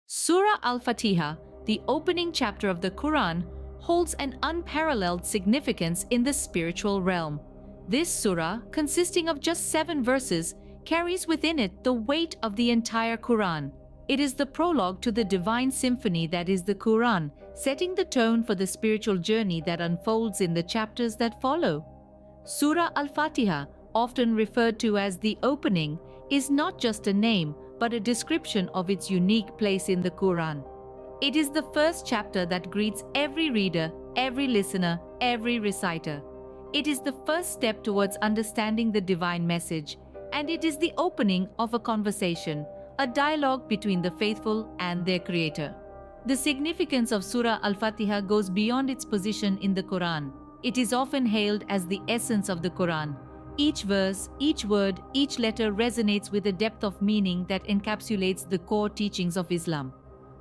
Surah Al-Fatiha, the opening chapter of the Quran, holds an unparalleled significance in the spiritual realm. This surah, consisting of just 7 verses, carries within it the weight of the entire Quran. It is the prologue to the divine symphony that is the Quran, setting the tone for the spiritual journey that unfolds in the chapters that follow. Surah Al-Fatiha, often referred to as the opening, is not just a name, but a description of its unique place in the Quran. It is the first chapter that greets every reader, every listener, every reciter. It is the first step towards understanding the divine message, and it is the opening of a conversation, a dialogue between the faithful and their Creator. The significance of Surah Al-Fatiha goes beyond its position in the Quran. It is often hailed as the essence of the Quran. Each verse, each word, each letter resonates with a depth of meaning that encapsulates the core teachings of Islam.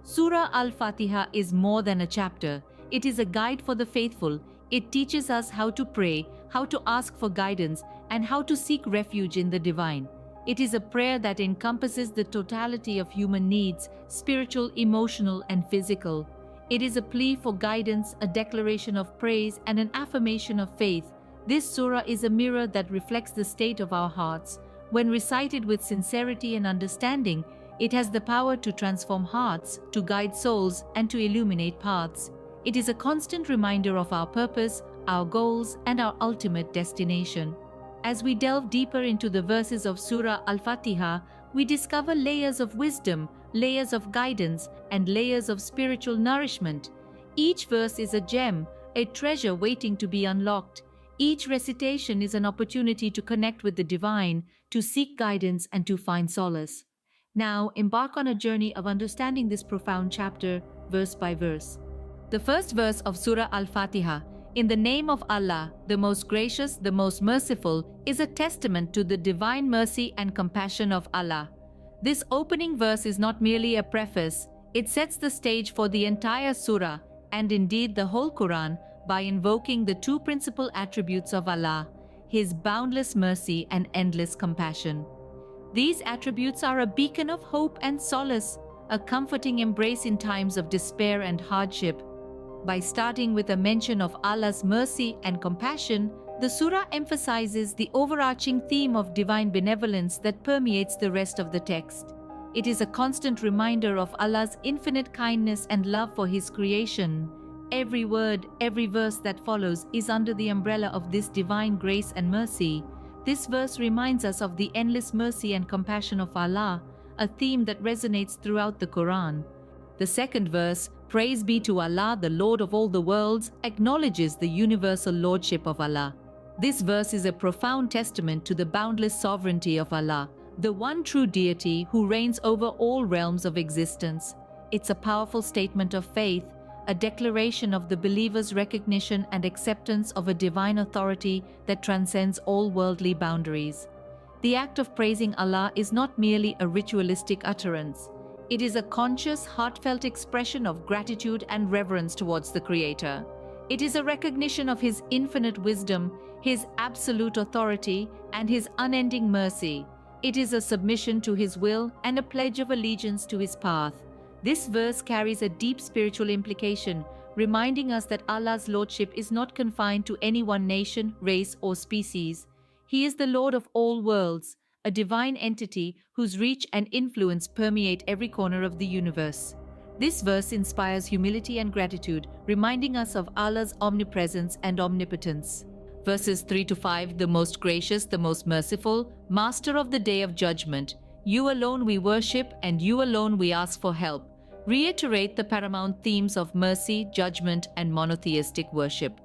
Surah Al-Fatiha is more than a chapter. It is a guide for the faithful. It teaches us how to pray, how to ask for guidance, and how to seek refuge in the divine. It is a prayer that encompasses the totality of human needs, spiritual, emotional, and physical. It is a plea for guidance, a declaration of praise, and an affirmation of faith. This surah is a mirror that reflects the state of our hearts. When recited with sincerity and understanding, it has the power to transform hearts, to guide souls, and to illuminate paths. It is a constant reminder of our purpose, our goals, and our ultimate destination. As we delve deeper into the verses of Surah Al-Fatiha, we discover layers of wisdom, layers of guidance, and layers of spiritual nourishment. Each verse is a gem, a treasure waiting to be unlocked. Each recitation is an opportunity to connect with the divine, to seek guidance, and to find solace. Now, embark on a journey of understanding this profound chapter, verse by verse. The first verse of Surah Al-Fatiha, "In the name of Allah, the most gracious, the most merciful," is a testament to the divine mercy and compassion of Allah. This opening verse is not merely a preface, it sets the stage for the entire surah, and indeed the whole Quran, by invoking the 2 principal attributes of Allah, His boundless mercy and endless compassion. These attributes are a beacon of hope and solace, a comforting embrace in times of despair and hardship. By starting with a mention of Allah's mercy and compassion, the surah emphasizes the overarching theme of divine benevolence that permeates the rest of the text. It is a constant reminder of Allah's infinite kindness and love for His creation. Every word, every verse that follows is under the umbrella of this divine grace and mercy. This verse reminds us of the endless mercy and compassion of Allah, a theme that resonates throughout the Quran. The second verse, "Praise be to Allah, the Lord of all the worlds," acknowledges the universal lordship of Allah. This verse is a profound testament to the boundless sovereignty of Allah, the one true deity who reigns over all realms of existence. It's a powerful statement of faith, a declaration of the believer's recognition and acceptance of a divine authority that transcends all worldly boundaries. The act of praising Allah is not merely a ritualistic utterance. It is a conscious, heartfelt expression of gratitude and reverence towards the Creator. It is a recognition of His infinite wisdom, His absolute authority, and His unending mercy. It is a submission to His will and a pledge of allegiance to His path. This verse carries a deep spiritual implication, reminding us that Allah's lordship is not confined to any one nation, race, or species. He is the Lord of all worlds, a divine entity whose reach and influence permeate every corner of the universe. This verse inspires humility and gratitude, reminding us of Allah's omnipresence and omnipotence. Verses 3 to 5, "The most gracious, the most merciful, Master of the day of judgment, you alone we worship and you alone we ask for help," reiterate the paramount themes of mercy, judgment, and monotheistic worship.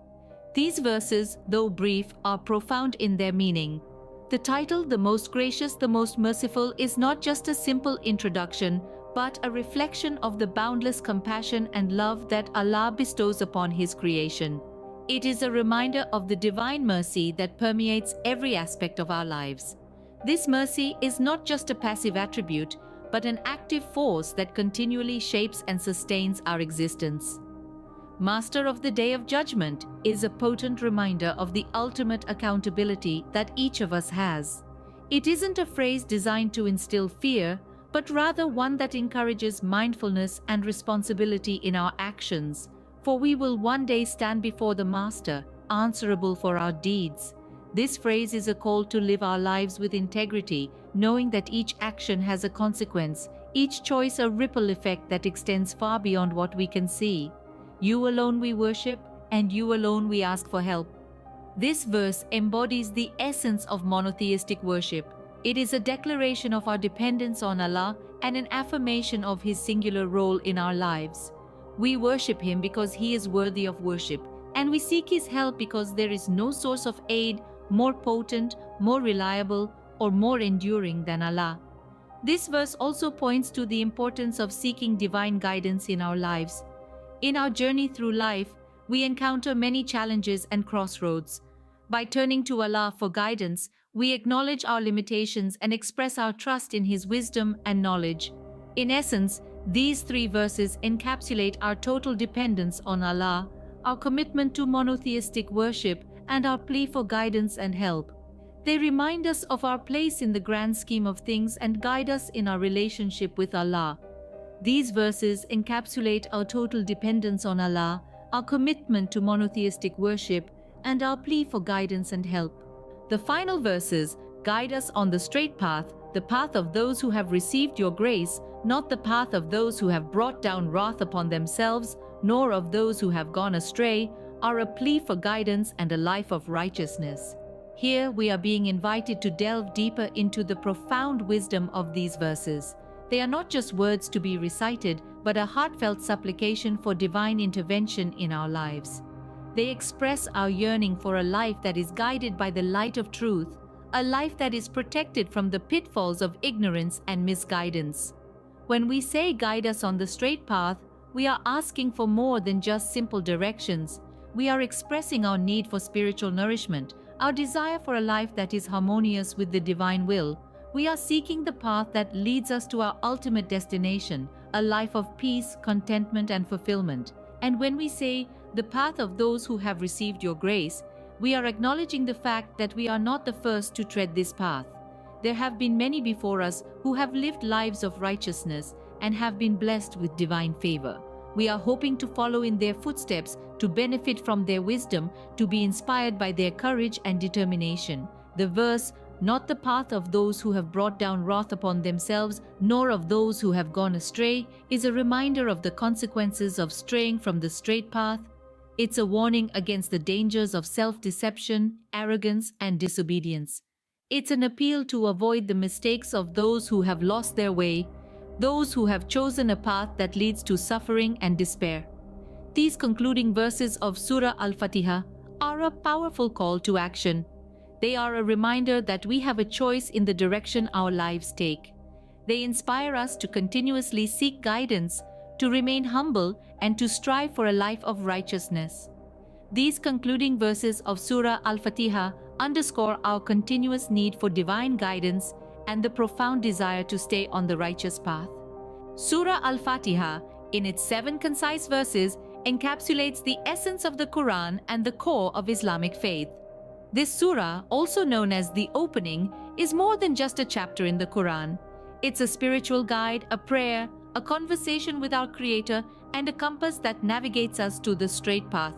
These verses, though brief, are profound in their meaning. The title, "The most gracious, the most merciful," is not just a simple introduction, but a reflection of the boundless compassion and love that Allah bestows upon His creation. It is a reminder of the divine mercy that permeates every aspect of our lives. This mercy is not just a passive attribute, but an active force that continually shapes and sustains our existence. Master of the Day of Judgment is a potent reminder of the ultimate accountability that each of us has. It isn't a phrase designed to instill fear, but rather one that encourages mindfulness and responsibility in our actions, for we will one day stand before the Master, answerable for our deeds. This phrase is a call to live our lives with integrity, knowing that each action has a consequence, each choice a ripple effect that extends far beyond what we can see. You alone we worship, and you alone we ask for help. This verse embodies the essence of monotheistic worship. It is a declaration of our dependence on Allah and an affirmation of His singular role in our lives. We worship Him because He is worthy of worship, and we seek His help because there is no source of aid more potent, more reliable, or more enduring than Allah. This verse also points to the importance of seeking divine guidance in our lives. In our journey through life, we encounter many challenges and crossroads. By turning to Allah for guidance, we acknowledge our limitations and express our trust in His wisdom and knowledge. In essence, these three verses encapsulate our total dependence on Allah, our commitment to monotheistic worship, and our plea for guidance and help. They remind us of our place in the grand scheme of things and guide us in our relationship with Allah. These verses encapsulate our total dependence on Allah, our commitment to monotheistic worship, and our plea for guidance and help. The final verses guide us on the straight path, the path of those who have received your grace, not the path of those who have brought down wrath upon themselves, nor of those who have gone astray, are a plea for guidance and a life of righteousness. Here we are being invited to delve deeper into the profound wisdom of these verses. They are not just words to be recited, but a heartfelt supplication for divine intervention in our lives. They express our yearning for a life that is guided by the light of truth, a life that is protected from the pitfalls of ignorance and misguidance. When we say guide us on the straight path, we are asking for more than just simple directions. We are expressing our need for spiritual nourishment, our desire for a life that is harmonious with the divine will. We are seeking the path that leads us to our ultimate destination, a life of peace, contentment, and fulfillment. And when we say, the path of those who have received your grace, we are acknowledging the fact that we are not the first to tread this path. There have been many before us who have lived lives of righteousness and have been blessed with divine favor. We are hoping to follow in their footsteps, to benefit from their wisdom, to be inspired by their courage and determination. The verse, not the path of those who have brought down wrath upon themselves, nor of those who have gone astray, is a reminder of the consequences of straying from the straight path. It's a warning against the dangers of self-deception, arrogance, and disobedience. It's an appeal to avoid the mistakes of those who have lost their way, those who have chosen a path that leads to suffering and despair. These concluding verses of Surah Al-Fatiha are a powerful call to action. They are a reminder that we have a choice in the direction our lives take. They inspire us to continuously seek guidance, to remain humble, and to strive for a life of righteousness. These concluding verses of Surah Al-Fatiha underscore our continuous need for divine guidance and the profound desire to stay on the righteous path. Surah Al-Fatiha, in its 7 concise verses, encapsulates the essence of the Quran and the core of Islamic faith. This surah, also known as the opening, is more than just a chapter in the Quran. It's a spiritual guide, a prayer, a conversation with our Creator, and a compass that navigates us to the straight path.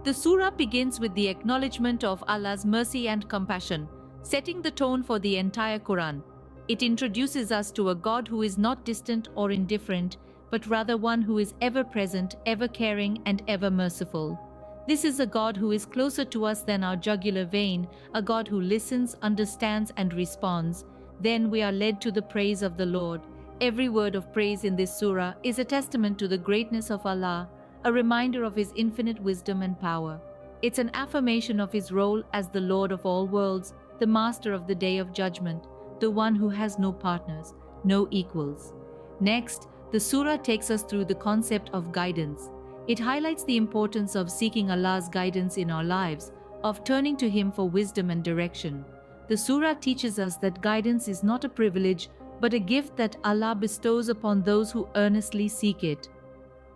The surah begins with the acknowledgement of Allah's mercy and compassion, setting the tone for the entire Quran. It introduces us to a God who is not distant or indifferent, but rather one who is ever present, ever caring, and ever merciful. This is a God who is closer to us than our jugular vein, a God who listens, understands, and responds. Then we are led to the praise of the Lord. Every word of praise in this surah is a testament to the greatness of Allah, a reminder of His infinite wisdom and power. It's an affirmation of His role as the Lord of all worlds, the Master of the Day of Judgment, the one who has no partners, no equals. Next, the surah takes us through the concept of guidance. It highlights the importance of seeking Allah's guidance in our lives, of turning to Him for wisdom and direction. The surah teaches us that guidance is not a privilege, but a gift that Allah bestows upon those who earnestly seek it.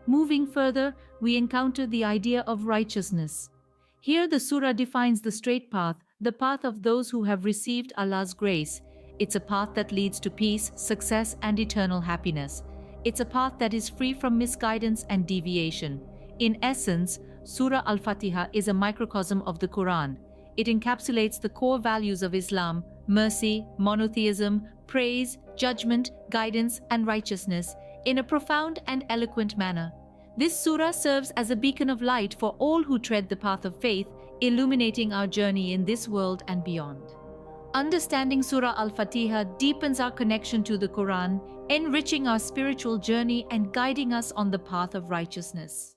Moving further, we encounter the idea of righteousness. Here the surah defines the straight path, the path of those who have received Allah's grace. It's a path that leads to peace, success, and eternal happiness. It's a path that is free from misguidance and deviation. In essence, Surah Al-Fatiha is a microcosm of the Quran. It encapsulates the core values of Islam: mercy, monotheism, praise, judgment, guidance, and righteousness in a profound and eloquent manner. This surah serves as a beacon of light for all who tread the path of faith, illuminating our journey in this world and beyond. Understanding Surah Al-Fatiha deepens our connection to the Quran, enriching our spiritual journey and guiding us on the path of righteousness.